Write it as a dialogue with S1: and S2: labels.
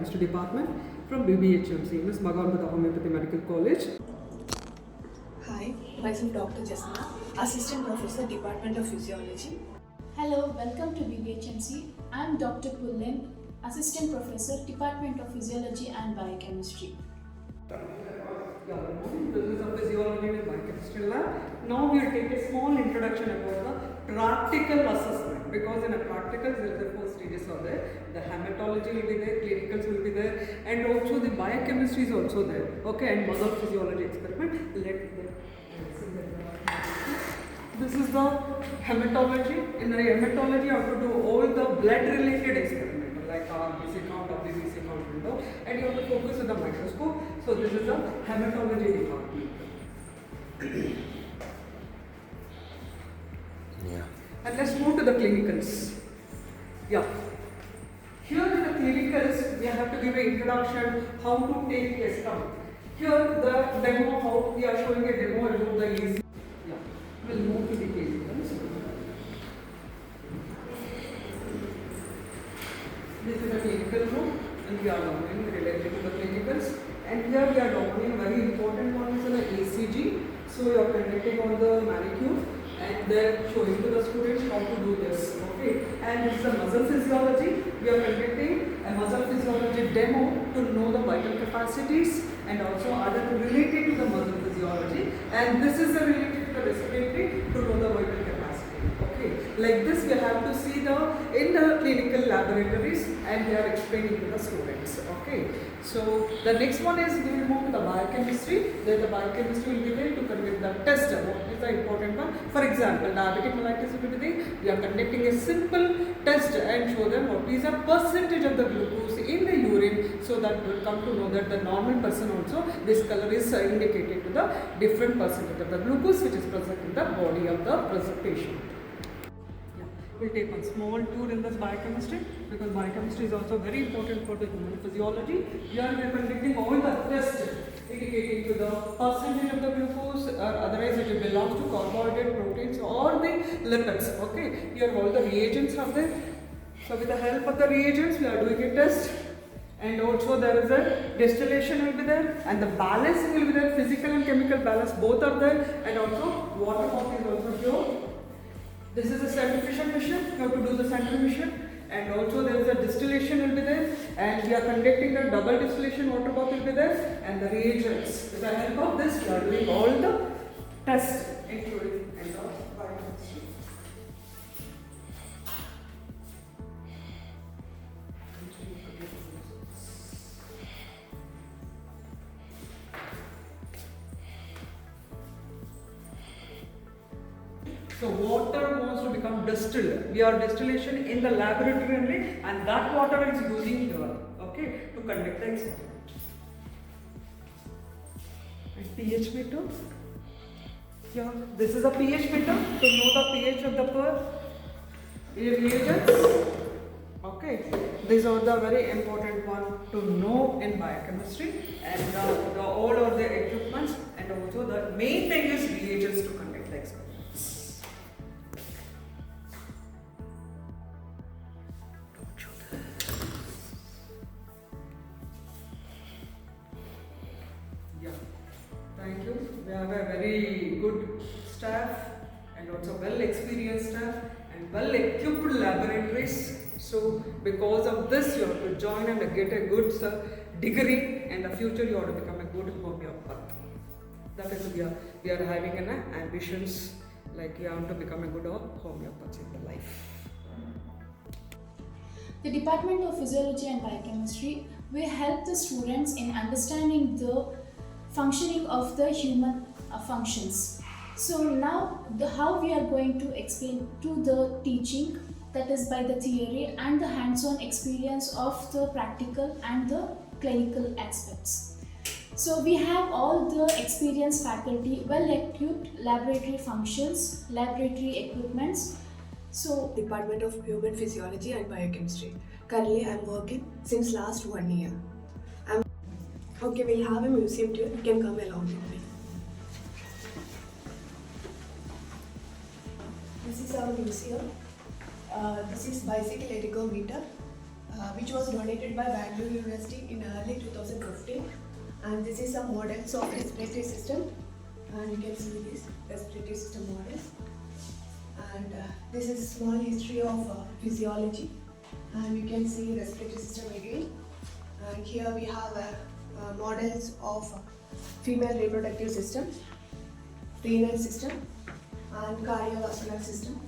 S1: Biochemistry Department from BBHMC, Ms. Bhagavad Homeopathy Medical College.
S2: Hi, myself Dr. Jasna, Assistant Professor, Department of Physiology.
S3: Hello, welcome to BBHMC. I am Dr. Pullen, Assistant Professor, Department of Physiology and Biochemistry.
S1: This is a physiology and biochemistry lab. Now we will take a small introduction about the practical assessment, because in a practical there are 4 stages are there. The hematology will be there, clinicals will be there, and also the biochemistry is also there. Okay, and muscle physiology experiment. This is the hematology. In the hematology, you have to do all the blood related experiment like RBC count, WBC count, window, and you have to focus on the microscope. So this is the hematology department.
S4: Yeah.
S1: And let's move to the clinicals. Yeah. Here in the clinicals, we have to give an introduction how to take a stomach. Here the demo, how we are showing a demo about the easy. Yeah. We'll move to the clinicals. This is the clinical room, and we are doing related to the clinicals. And here we are doing very important one is the ECG. So you are conducting on the manicure and then showing to the students how to do this. Okay. And this is the muscle physiology. We are conducting a muscle physiology demo to know the vital capacities and also other related to the muscle physiology. And this is related to the respiratory to know the vital capacity. Okay. Like this we have to see in the clinical laboratories, and we are explaining to the students. Okay. So the next one is we will move to the biochemistry. There the biochemistry will be there to conduct the test. What is the important one? For example, diabetic mellitus will be there. We are conducting a simple test and show them what is the percentage of the glucose in the urine, so that will come to know that the normal person also this color is indicated to the different percentage of the glucose which is present in the body of the patient. We'll take one small tour in this biochemistry, because biochemistry is also very important for the human physiology. Here we are conducting all the tests indicating to the percentage of the glucose, or otherwise it belongs to carbohydrate, proteins or the lipids. Okay, here all the reagents are there. So with the help of the reagents we are doing a test, and also there is a distillation will be there, and the balancing will be there, physical and chemical balance both are there, and also water pump is also here. This is a centrifugation machine, you have to do the centrifugation, and also there is a distillation will be there, and we are conducting a double distillation water bath will be there, and the reagents. With the help of this we are doing all the tests including and the biochemistry. So water wants to become distilled. We are distillation in the laboratory only, and that water is using here, okay, to conduct the experiment. And pH meter. Here, this is a pH meter to know the pH of the reagents. Okay, these are the very important one to know in biochemistry, and all of the equipments, and also the main thing is reagents to conduct the experiment. Thank you. We have a very good staff, and also well experienced staff, and well equipped laboratories. So because of this you have to join and get a good degree, and in the future you have to become a good homeopath. That is we are having an ambitions, like you have to become a good homeopath in the life.
S3: The Department of Physiology and Biochemistry will help the students in understanding the functioning of the human functions. So now how we are going to explain to the teaching, that is by the theory and the hands-on experience of the practical and the clinical aspects. So we have all the experienced faculty, well-equipped laboratory functions, laboratory equipments.
S2: So, Department of Human Physiology and Biochemistry. Currently, I am working since last 1 year. Okay, we'll have a museum tour. You can come along with me. This is our museum. This is bicycle ergometer. which was donated by Bangalore University in early 2015. And this is some models of respiratory system, and you can see these respiratory system models. And this is small history of physiology, and you can see respiratory system again. And here we have models of female reproductive system, renal system, and cardiovascular system.